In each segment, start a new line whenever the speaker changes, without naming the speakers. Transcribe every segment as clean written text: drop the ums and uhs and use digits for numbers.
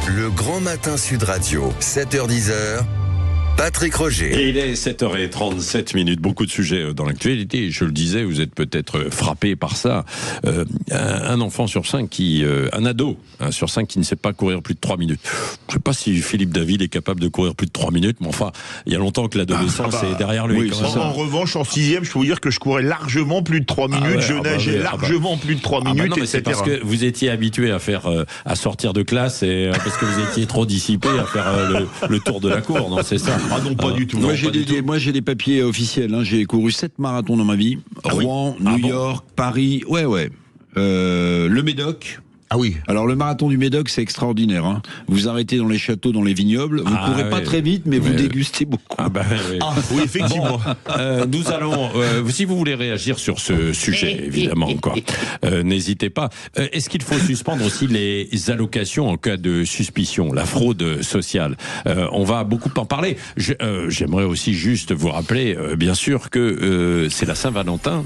Le Grand Matin Sud Radio, 7h-10h. Patrick Roger.
Et il est 7h37. Beaucoup de sujets dans l'actualité. Je le disais, vous êtes peut-être frappé par ça. Un enfant sur 5 un ado sur 5 qui ne sait pas courir plus de 3 minutes. Je ne sais pas si Philippe David est capable de courir plus de 3 minutes, mais enfin, il y a longtemps que l'adolescence est derrière lui.
Oui, en revanche, en 6e, je peux vous dire que je courais largement plus de 3 minutes, je nageais largement plus de 3 minutes,
non, mais
etc.
C'est parce que vous étiez habitué à faire, à sortir de classe et parce que vous étiez trop dissipé à faire le tour de la cour, non, c'est ça?
Ah non, pas du tout.
Moi, j'ai des papiers officiels. J'ai couru 7 marathons dans ma vie. Rouen, New York, Paris. Ouais. Le Médoc.
Ah oui.
Alors le marathon du Médoc, c'est extraordinaire. Vous arrêtez dans les châteaux, dans les vignobles. Vous courez pas très vite, mais vous dégustez beaucoup.
Oui, effectivement.
Nous allons, si vous voulez réagir sur ce sujet, évidemment, n'hésitez pas. Est-ce qu'il faut suspendre aussi les allocations en cas de suspicion, la fraude sociale? On va beaucoup en parler. J'aimerais aussi juste vous rappeler, bien sûr, que c'est la Saint-Valentin.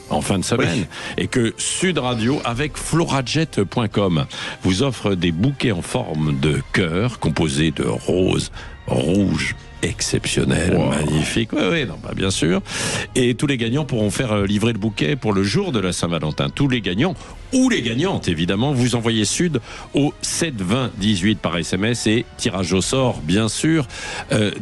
En fin de semaine, et que Sud Radio, avec florajet.com, vous offre des bouquets en forme de cœur, composés de roses, rouges, exceptionnels, magnifiques. Bien sûr. Et tous les gagnants pourront faire livrer le bouquet pour le jour de la Saint-Valentin. Tous les gagnants, ou les gagnantes, évidemment, vous envoyez Sud au 7 20 18 par SMS et tirage au sort, bien sûr,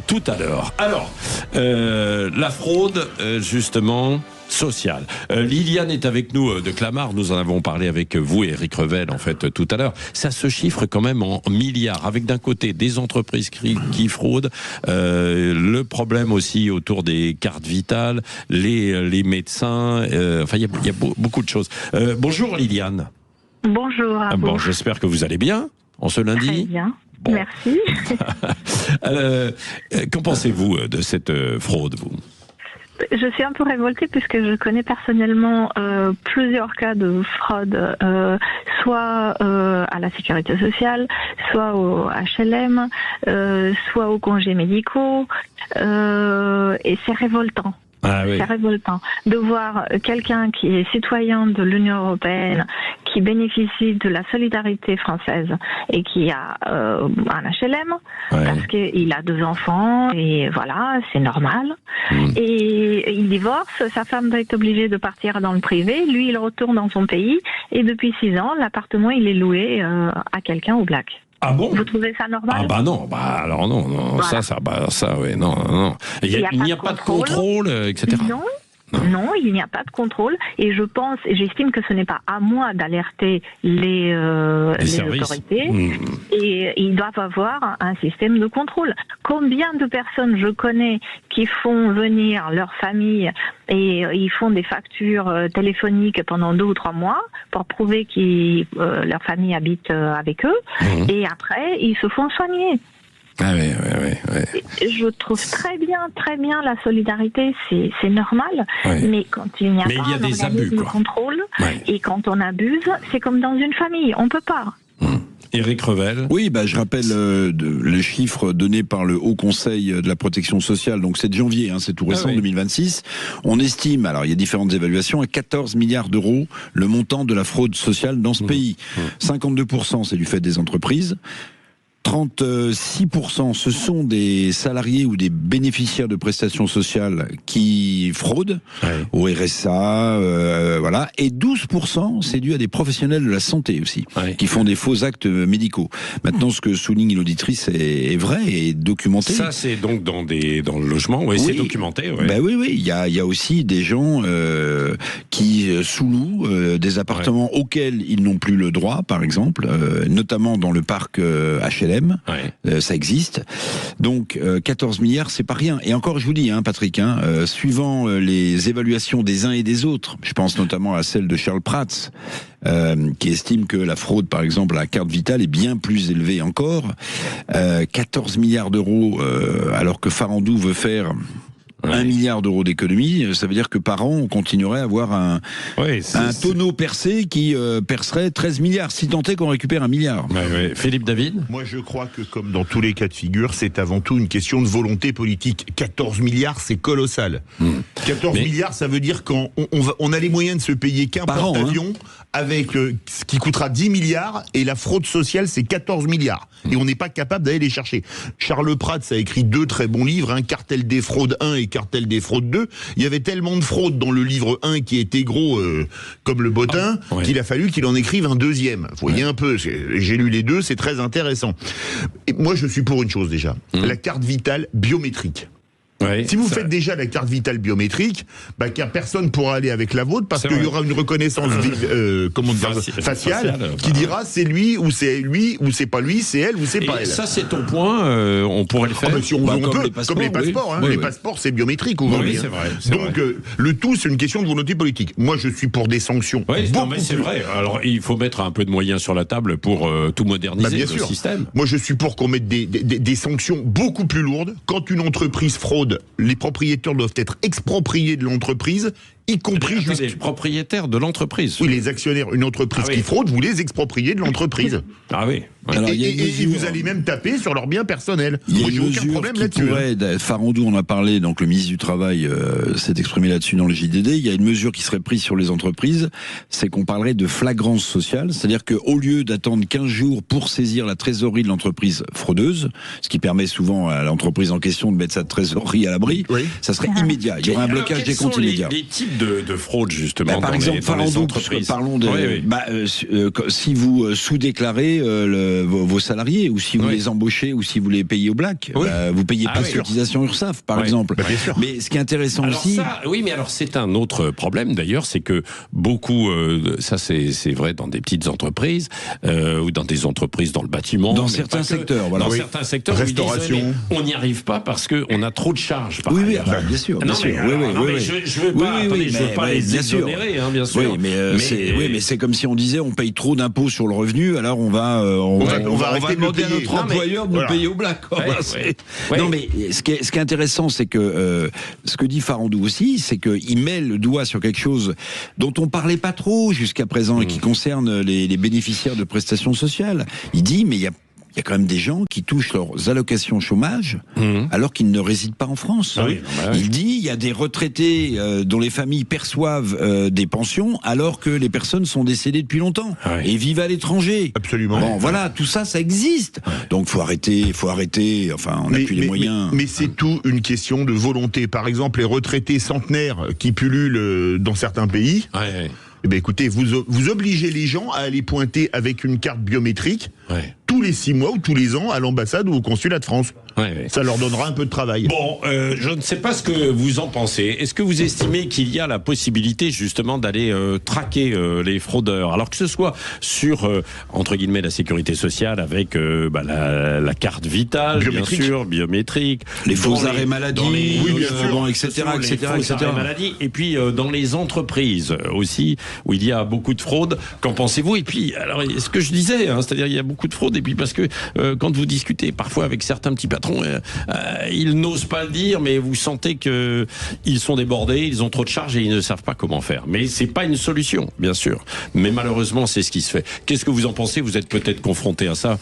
tout à l'heure. Alors, la fraude, justement, sociale. Liliane est avec nous de Clamart. Nous en avons parlé avec vous et Eric Revel, en fait, tout à l'heure. Ça se chiffre quand même en milliards, avec d'un côté des entreprises qui fraudent, le problème aussi autour des cartes vitales, les médecins, il y a beaucoup de choses. Bonjour Liliane.
Bonjour à vous.
Bon, j'espère que vous allez bien en ce lundi.
Très bien. Bon. Merci.
Qu'en pensez-vous de cette fraude, vous ?
Je suis un peu révoltée puisque je connais personnellement plusieurs cas de fraude, soit à la sécurité sociale, soit au HLM, soit aux congés médicaux, et c'est révoltant. C'est révoltant de voir quelqu'un qui est citoyen de l'Union européenne, qui bénéficie de la solidarité française et qui a un HLM parce qu'il a 2 enfants et voilà, c'est normal. Et il divorce, sa femme va être obligée de partir dans le privé, lui il retourne dans son pays et depuis 6 ans, l'appartement il est loué à quelqu'un au black.
Ah bon?
Vous trouvez ça normal?
Non, alors non, voilà. non. Il n'y a pas de contrôle, etc.
Non, il n'y a pas de contrôle et j'estime que ce n'est pas à moi d'alerter les autorités et ils doivent avoir un système de contrôle. Combien de personnes je connais qui font venir leur famille et ils font des factures téléphoniques pendant 2 ou 3 mois pour prouver que leur famille habite avec eux et après ils se font soigner. Je trouve très bien la solidarité, c'est normal, mais quand il n'y a pas un organisme de contrôle et quand on abuse, c'est comme dans une famille, on peut pas.
Éric Revel.
Oui, je rappelle le chiffre donné par le Haut Conseil de la protection sociale, donc c'est de janvier, c'est tout récent, 2026. On estime, alors il y a différentes évaluations, à 14 milliards d'euros le montant de la fraude sociale dans ce pays. 52% c'est du fait des entreprises. 36%, ce sont des salariés ou des bénéficiaires de prestations sociales qui fraudent au RSA, et 12%, c'est dû à des professionnels de la santé aussi, qui font des faux actes médicaux. Maintenant, ce que souligne l'auditrice est vrai et documenté.
Ça, c'est donc dans le logement, c'est documenté.
Oui, il y a aussi des gens qui sous-louent des appartements auxquels ils n'ont plus le droit, par exemple, notamment dans le parc HLM. Ça existe. Donc 14 milliards, c'est pas rien. Et encore, je vous dis, Patrick, suivant les évaluations des uns et des autres, je pense notamment à celle de Charles Prats, qui estime que la fraude, par exemple, à la carte vitale est bien plus élevée encore. 14 milliards d'euros, alors que Farandou veut faire 1 milliard d'euros d'économies, ça veut dire que par an, on continuerait à avoir un tonneau percé qui percerait 13 milliards, si tant est qu'on récupère 1 milliard.
Philippe David ?
Moi, je crois que, comme dans tous les cas de figure, c'est avant tout une question de volonté politique. 14 milliards, c'est colossal. 14 milliards, ça veut dire qu'on a les moyens de se payer qu'un porte-avions avec ce qui coûtera 10 milliards, et la fraude sociale, c'est 14 milliards. Et on n'est pas capable d'aller les chercher. Charles Prats a écrit 2 très bons livres, Cartel des fraudes 1 et Cartel des fraudes 2. Il y avait tellement de fraudes dans le livre 1 qui était gros comme le bottin, qu'il a fallu qu'il en écrive un deuxième. Vous voyez un peu, j'ai lu les 2, c'est très intéressant. Et moi, je suis pour une chose déjà, la carte vitale biométrique. Si vous faites déjà la carte vitale biométrique, personne pourra aller avec la vôtre parce qu'il y aura une reconnaissance faciale qui dira c'est lui ou c'est pas lui, c'est elle ou c'est pas elle.
Ça, c'est ton point, on pourrait le faire.
Si on peut, comme les passeports. Les passeports, c'est biométrique aujourd'hui.
C'est vrai.
Donc, le tout, c'est une question de volonté politique. Moi, je suis pour des sanctions.
C'est vrai. Alors, il faut mettre un peu de moyens sur la table pour tout moderniser le système.
Moi, je suis pour qu'on mette des sanctions beaucoup plus lourdes. Quand une entreprise fraude, les propriétaires doivent être expropriés de l'entreprise, y compris
les propriétaires de l'entreprise.
Oui, les actionnaires. Une entreprise qui fraude, vous les expropriez de l'entreprise.
Ah oui.
Alors, et vous allez même taper sur leurs biens personnels.
Moi, j'ai aucun problème là-dessus. Farandou en a parlé, donc le ministre du Travail s'est exprimé là-dessus dans le JDD. Il y a une mesure qui serait prise sur les entreprises, c'est qu'on parlerait de flagrance sociale, c'est-à-dire qu'au lieu d'attendre 15 jours pour saisir la trésorerie de l'entreprise fraudeuse, ce qui permet souvent à l'entreprise en question de mettre sa trésorerie à l'abri, ça serait immédiat. Il y aurait un blocage des comptes immédiat.
Les types de fraude, justement,
par exemple, Farandou, parlons de... si vous sous-déclarez vos salariés, ou si vous les embauchez, ou si vous les payez au black, vous payez plus de cotisation URSSAF, par exemple. Mais ce qui est intéressant aussi...
mais alors c'est un autre problème, d'ailleurs, c'est que beaucoup, ça c'est vrai dans des petites entreprises, ou dans des entreprises dans le bâtiment.
Dans certains secteurs, voilà.
Dans certains secteurs,
restauration.
On n'y arrive pas parce qu'on a trop de charges.
Bien sûr.
Je veux pas, je veux pas les exonérer, bien sûr.
Mais c'est comme si on disait on paye trop d'impôts sur le revenu, alors on va demander à notre employeur de nous payer au black. Non, mais ce qui est intéressant, c'est que ce que dit Farandou aussi, c'est qu'il met le doigt sur quelque chose dont on parlait pas trop jusqu'à présent et qui concerne les bénéficiaires de prestations sociales. Il dit mais il y a quand même des gens qui touchent leurs allocations chômage alors qu'ils ne résident pas en France. Il dit il y a des retraités dont les familles perçoivent des pensions alors que les personnes sont décédées depuis longtemps et vivent à l'étranger.
Absolument.
Bon, voilà, tout ça, ça existe. Donc faut arrêter. Enfin, on n'a plus les moyens.
Mais c'est tout une question de volonté. Par exemple, les retraités centenaires qui pullulent dans certains pays. Eh bien, écoutez, vous obligez les gens à aller pointer avec une carte biométrique tous les 6 mois ou tous les ans à l'ambassade ou au consulat de France. Ça leur donnera un peu de travail.
Bon, je ne sais pas ce que vous en pensez. Est-ce que vous estimez qu'il y a la possibilité justement d'aller traquer les fraudeurs, alors que ce soit sur entre guillemets la sécurité sociale avec la carte vitale, bien sûr, biométrique,
les faux arrêts maladie, etc.
maladie, et puis dans les entreprises aussi où il y a beaucoup de fraude. Qu'en pensez-vous? Et puis, alors, ce que je disais, c'est-à-dire il y a beaucoup de fraude, et puis parce que quand vous discutez parfois avec certains petits patrons, ils n'osent pas le dire, mais vous sentez que ils sont débordés, ils ont trop de charges et ils ne savent pas comment faire. Mais c'est pas une solution, bien sûr. Mais malheureusement, c'est ce qui se fait. Qu'est-ce que vous en pensez? Vous êtes peut-être confronté à ça.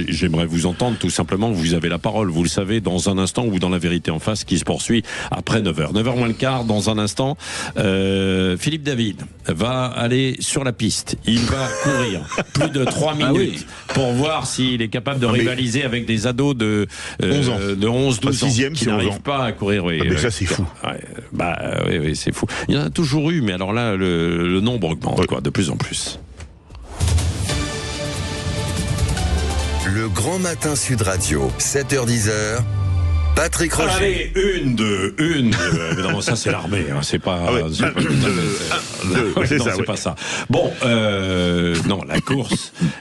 J'aimerais vous entendre, tout simplement. Vous avez la parole, vous le savez, dans un instant, ou dans La Vérité en face, qui se poursuit après 9h. 9h moins le quart, dans un instant. Philippe David va aller sur la piste. Il va courir plus de 3 minutes pour voir s'il est capable de rivaliser avec des ados de 11 ans, de 11-12 ans, qui n'arrivent pas à courir.
Mais ça, c'est fou.
Oui, c'est fou. Il y en a toujours eu, mais alors là, le nombre augmente, de plus en plus.
Le Grand Matin Sud Radio, 7h-10h. Patrick Rocher.
Allez, une. Évidemment, ça c'est l'armée, c'est pas. C'est pas ça. Bon, non,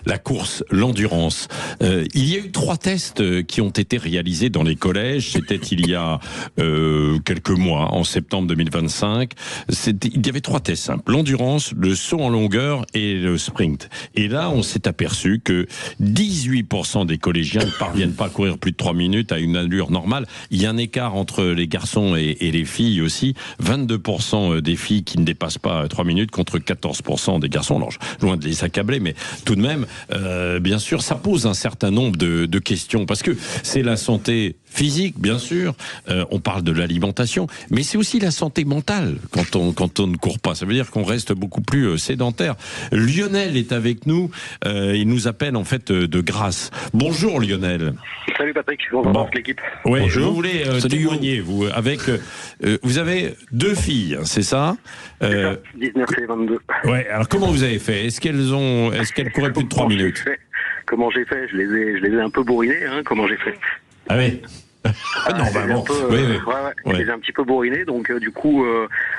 la course, l'endurance. Il y a eu 3 tests qui ont été réalisés dans les collèges. C'était il y a quelques mois, en septembre 2025. Il y avait 3 tests simples: l'endurance, le saut en longueur et le sprint. Et là, on s'est aperçu que 18% des collégiens ne parviennent pas à courir plus de 3 minutes à une allure normale. sociale. Il y a un écart entre les garçons et les filles aussi. 22% des filles qui ne dépassent pas 3 minutes contre 14% des garçons. Alors, loin de les accabler, mais tout de même, bien sûr, ça pose un certain nombre de questions parce que c'est la santé physique, bien sûr. On parle de l'alimentation, mais c'est aussi la santé mentale quand on ne court pas. Ça veut dire qu'on reste beaucoup plus sédentaire. Lionel est avec nous. Il nous appelle en fait de Grasse. Bonjour Lionel.
Salut Patrick, bonjour l'équipe.
Oui, je
Bonjour.
voulais témoigner. Vous avez 2 filles, c'est ça?
19 et 22.
Ouais. Alors comment vous avez fait? Est-ce qu'elles couraient plus de 3 minutes?
Comment j'ai fait? Je les ai un peu bourrinées. Comment j'ai fait?
Ah oui. Normalement.
Je les ai un petit peu bourrinés, donc du coup,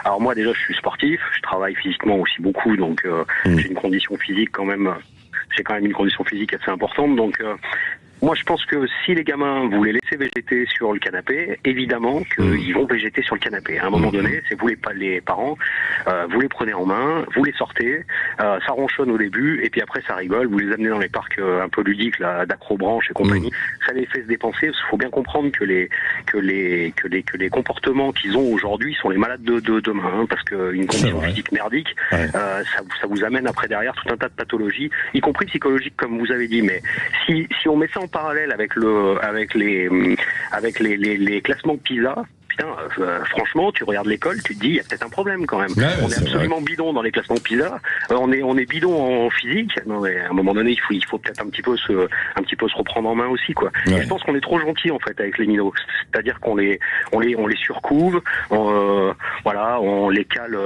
alors moi déjà je suis sportif, je travaille physiquement aussi beaucoup, donc j'ai une condition physique quand même, une condition physique assez importante, donc moi je pense que si les gamins vous les laissez végéter sur le canapé, évidemment qu'ils vont végéter sur le canapé. À un moment donné, c'est vous les parents, vous les prenez en main, vous les sortez, ça ronchonne au début, et puis après ça rigole, vous les amenez dans les parcs un peu ludiques là, d'acrobranche et compagnie, ça les fait se dépenser. Il faut bien comprendre que les comportements qu'ils ont aujourd'hui sont les malades de demain, parce qu'une condition physique merdique, ça vous amène après derrière tout un tas de pathologies, y compris psychologiques comme vous avez dit. Mais si on met ça en parallèle avec les classements de PISA, franchement, tu regardes l'école, tu te dis, il y a peut-être un problème quand même. On est absolument bidon dans les classements PISA. On est bidon en physique. Non, mais à un moment donné, il faut peut-être un petit peu se reprendre en main aussi, quoi. Et je pense qu'on est trop gentil en fait avec les minots. C'est-à-dire qu'on les surcouve, on les cale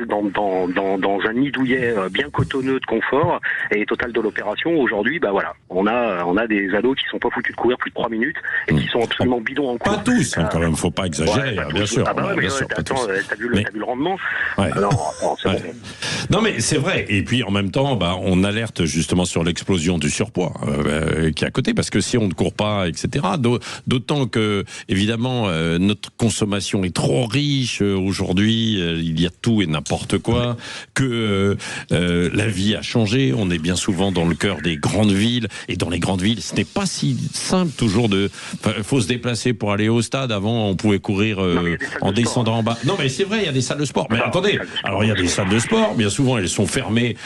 dans un nid douillet bien cotonneux de confort et total de l'opération. Aujourd'hui, on a des ados qui sont pas foutus de courir plus de 3 minutes et qui sont absolument bidons en cours.
Pas tous, quand même, faut pas exagérer. Bien sûr.
T'as vu le rendement.
Non, mais c'est vrai. Et puis en même temps, on alerte justement sur l'explosion du surpoids qui est à côté, parce que si on ne court pas, etc. D'autant que évidemment notre consommation est trop riche aujourd'hui. Il y a tout et n'importe quoi. Que la vie a changé. On est bien souvent dans le cœur des grandes villes, et dans les grandes villes, ce n'est pas si simple toujours faut se déplacer pour aller au stade. Avant, on pouvait courir en descendant en bas. Non, mais c'est vrai, il y a des salles de sport. Mais attendez, alors il y a des salles de sport, bien souvent elles sont fermées.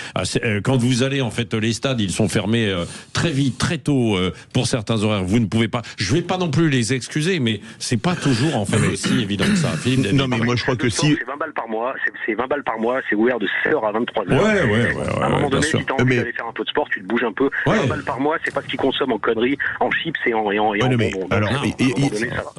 Quand vous allez en fait les stades, ils sont fermés très vite, très tôt pour certains horaires. Vous ne pouvez pas. Je vais pas non plus les excuser, mais c'est pas toujours en fait aussi évident que ça. Philippe,
non, mais moi je crois que si
c'est 20 balles par mois, c'est 20 balles par mois, c'est ouvert de 16h à 23h.
Ouais,
à un moment donné,
sûr.
si tu as envie d'aller faire un peu de sport, tu te bouges un peu. 20 balles par mois, c'est pas ce qu'ils consomment en conneries, en chips et en bonbons.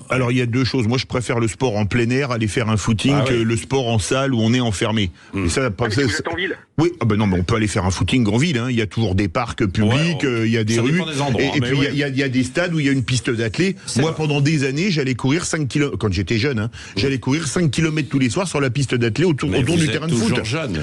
Alors il y a 2 choses. Moi je préfère le sport en plein air, aller faire un footing, que le sport en salle où on est enfermé. Et ça,
vous êtes en ville.
Oui, non, mais on peut aller faire un footing en ville. Il y a toujours des parcs publics, il y a des rues, et puis il y a des stades où il y a une piste d'athlée. Moi, pendant des années, j'allais courir 5 km, quand j'étais jeune, j'allais courir 5 km tous les soirs sur la piste d'athlée autour du terrain de foot.
Jeune,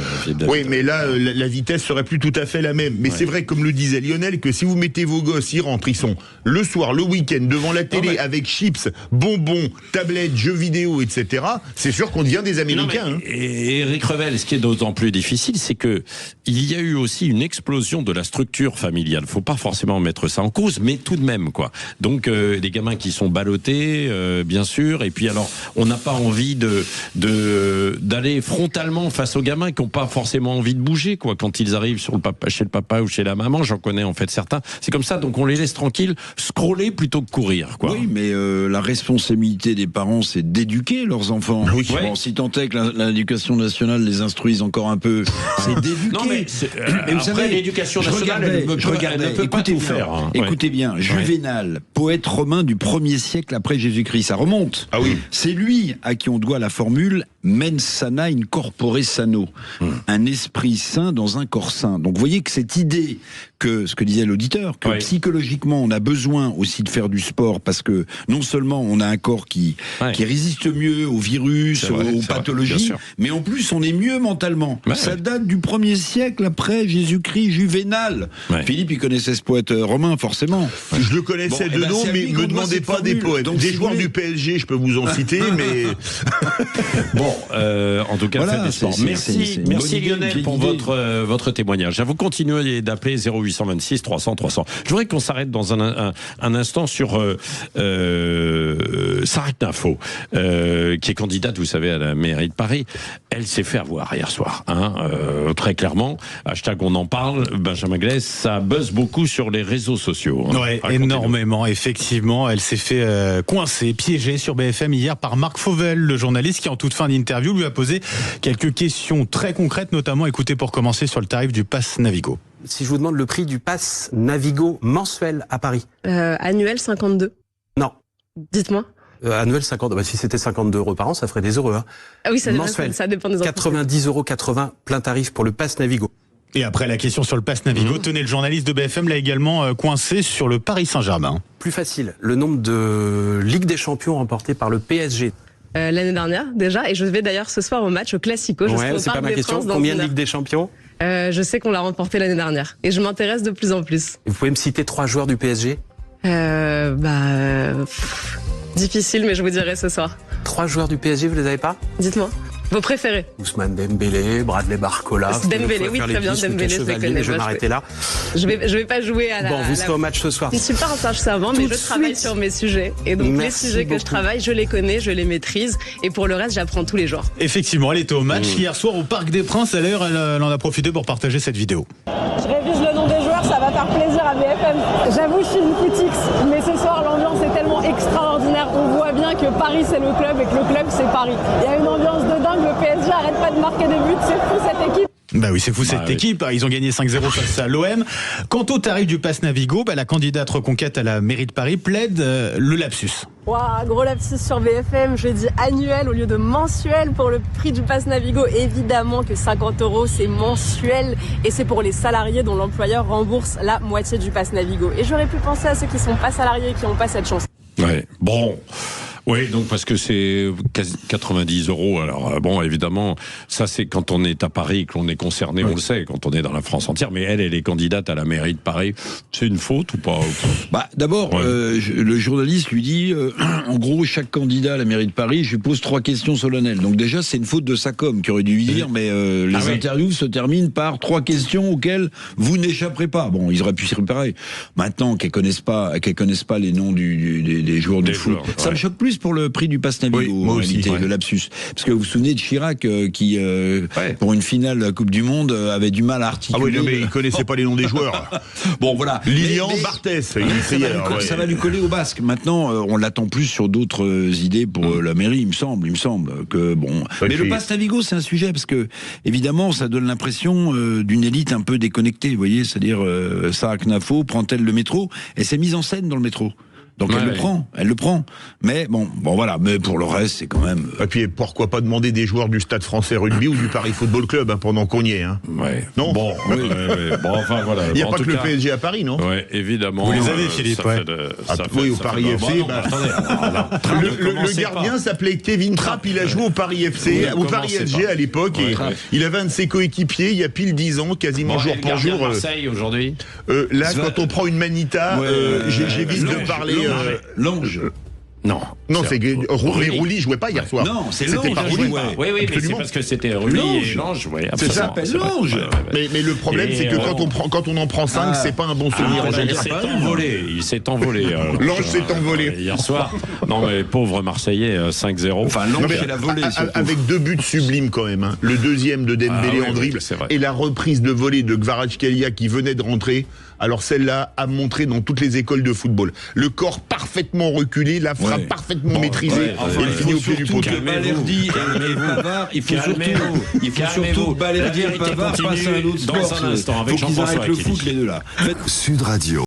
oui, mais là, la vitesse serait plus tout à fait la même. Mais c'est vrai, comme le disait Lionel, que si vous mettez vos gosses, ils rentrent, ils sont le soir, le week-end, devant la télé, avec chips, bonbons, tablettes, jeux vidéo, etc. C'est sûr qu'on devient des Américains.
Et Eric Revel, ce qui est d'autant plus difficile, c'est que il y a eu aussi une explosion de la structure familiale. Faut pas forcément mettre ça en cause, mais tout de même, quoi. Donc, des gamins qui sont ballottés, bien sûr. Et puis alors, on n'a pas envie d'aller frontalement face aux gamins qui n'ont pas forcément envie de bouger, quoi. Quand ils arrivent chez le papa ou chez la maman, j'en connais en fait certains. C'est comme ça, donc on les laisse tranquilles, scroller plutôt que courir, quoi.
Oui, mais la responsabilité des parents, c'est d'éduquer leurs enfants.
Oui.
Bon, si tant est que l'éducation nationale les instruise encore un peu, c'est d'éduquer.
Non, mais vous savez, l'éducation nationale, elle ne peut pas tout faire.
Écoutez bien, Juvénal, poète romain du 1er siècle après Jésus-Christ, ça remonte.
Ah oui.
C'est lui à qui on doit la formule mens sana in corpore sano, un esprit sain dans un corps sain. Donc vous voyez que cette idée, que ce que disait l'auditeur, que psychologiquement on a besoin aussi de faire du sport, parce que non seulement on a un corps qui qui résiste mieux aux virus, aux pathologies, mais en plus on est mieux mentalement. Ça date du 1er siècle après Jésus-Christ, Juvénal. Philippe, il connaissait ce poète romain, forcément.
Je le connaissais de nom, mais ne me demandez pas des poètes. Donc, des joueurs du PSG, je peux vous en citer, mais...
Bon, en tout cas, faites du sport. Merci Lionel pour votre témoignage. Vous continuez d'appeler 0826 300 300. Je voudrais qu'on s'arrête dans un instant sur Sarah Knafo, qui est candidate, vous savez, à la mairie de Paris. Elle s'est fait avoir hier soir, très clairement. Hashtag on en parle, Benjamin Glaise, ça buzz beaucoup sur les réseaux sociaux.
Ouais, énormément, effectivement. Elle s'est fait coincer, piéger sur BFM hier par Marc Fauvel, le journaliste qui, en toute fin d'interview, lui a posé quelques questions très concrètes, notamment, écoutez, pour commencer, sur le tarif du pass Navigo.
Si je vous demande le prix du pass Navigo mensuel à Paris.
Annuel, 52.
Non.
Dites-moi.
Annuel, 50. Si c'était 52 € par an, ça ferait des euros. Hein.
Ah oui, ça dépend des entreprises.
90,80 € plein tarif pour le pass Navigo.
Et après la question sur le pass Navigo, tenez, le journaliste de BFM l'a également coincé sur le Paris Saint-Germain.
Plus facile, le nombre de Ligue des Champions remportées par le PSG.
L'année dernière, déjà, et je vais d'ailleurs ce soir au match, au Classico.
C'est pas ma question. Combien de Ligue des Champions?
Je sais qu'on l'a remporté l'année dernière, et je m'intéresse de plus en plus.
Vous pouvez me citer 3 joueurs du PSG?
Difficile, mais je vous dirai ce soir.
3 joueurs du PSG, vous les avez pas?
Dites-moi. Vos préférés?
Ousmane Dembélé, Bradley Barcola.
Dembélé, oui, très bien. Dembélé, je les connais.
Je vais m'arrêter là.
Je vais pas jouer à la...
Bon, vous serez au match ce soir.
Je ne suis pas un sage savant, mais je travaille sur mes sujets. Et donc, les sujets que je travaille, je les connais, je les maîtrise. Et pour le reste, j'apprends tous les jours.
Effectivement, elle était au match hier soir au Parc des Princes. D'ailleurs, elle en a profité pour partager cette vidéo.
Je révise le nom des joueurs, ça va faire plaisir à BFM. J'avoue, je suis une footix, mais ce soir, l'ambiance est tellement extraordinaire. On voit bien que Paris, c'est le club et que le club, c'est Paris. Il y a une ambiance de dingue, le PSG arrête pas de marquer des buts, c'est fou cette équipe.
Bah oui, c'est fou cette équipe. Ils ont gagné 5-0 face à l'OM. Quant au tarif du pass Navigo, la candidate reconquête à la mairie de Paris plaide le lapsus.
Waouh, gros lapsus sur BFM. Je dis annuel au lieu de mensuel pour le prix du pass Navigo. Évidemment que 50 € c'est mensuel et c'est pour les salariés dont l'employeur rembourse la moitié du pass Navigo. Et j'aurais pu penser à ceux qui sont pas salariés et qui n'ont pas cette chance.
Ouais, bon. Oui, donc parce que c'est 90 €. Alors bon, évidemment, ça c'est quand on est à Paris, que l'on est concerné, on le sait, quand on est dans la France entière. Mais elle est candidate à la mairie de Paris. C'est une faute ou pas?
D'abord, le journaliste lui dit, en gros, chaque candidat à la mairie de Paris, je lui pose 3 questions solennelles. Donc déjà, c'est une faute de sa com qui aurait dû lui dire, mais les interviews se terminent par 3 questions auxquelles vous n'échapperez pas. Bon, ils auraient pu s'y préparer. Maintenant, qu'elles connaissent pas les noms des joueurs de foot, ça me choque plus pour le prix du pass Navigo, en réalité, le lapsus. Parce que vous vous souvenez de Chirac qui, pour une finale de la Coupe du Monde, avait du mal à articuler.
Ah oui, non, mais il connaissait pas les noms des joueurs.
Bon, voilà.
Lilian Barthès.
Ça va lui coller au basque. Maintenant, on l'attend plus sur d'autres idées pour la mairie, il me semble que bon. Mais le pass Navigo, c'est un sujet parce que, évidemment, ça donne l'impression d'une élite un peu déconnectée, vous voyez, c'est-à-dire Sarah Knafo prend-elle le métro? Elle s'est mise en scène dans le métro. Donc elle le prend. Mais bon voilà, mais pour le reste, c'est quand même...
Et puis pourquoi pas demander des joueurs du Stade Français Rugby ou du Paris Football Club pendant qu'on y est. Non.
Bon, enfin voilà.
Il n'y a pas que le PSG à Paris, non?
Oui, évidemment.
Vous les avez, Philippe.
Oui, au Paris FC. Le gardien s'appelait Kevin Trapp, il a joué au Paris FC, au Paris SG à l'époque, et il avait un de ses coéquipiers il y a pile 10 ans, quasiment jour pour jour.
Marseille aujourd'hui.
Là, quand on prend une Manita, j'évite de parler.
L'Ange.
Non,
c'est Rouli jouait pas hier soir.
Non, c'est
C'était
l'Ange.
pas Rouli.
Oui, mais c'est parce que c'était Rouli et l'Ange.
C'est ça,
l'Ange.
Mais le problème, c'est que quand on en prend 5, c'est pas un bon souvenir.
Il s'est envolé.
L'Ange s'est envolé
hier soir. Non, mais pauvre Marseillais, 5-0.
Enfin, l'Ange, il a volé.
Avec 2 buts sublimes quand même. Le deuxième de Dembélé en dribble et la reprise de volée de Kvaratskhelia qui venait de rentrer. Alors celle-là a montré dans toutes les écoles de football. Le corps parfaitement reculé, la frappe parfaitement maîtrisée, et il finit au pied du poteau.
Il faut surtout Balerdi et Pavard passent à un autre sport.
Dans un instant, avec
Jean-François.
Faut qu'ils arrêtent
le foot, les deux là.
Sud Radio.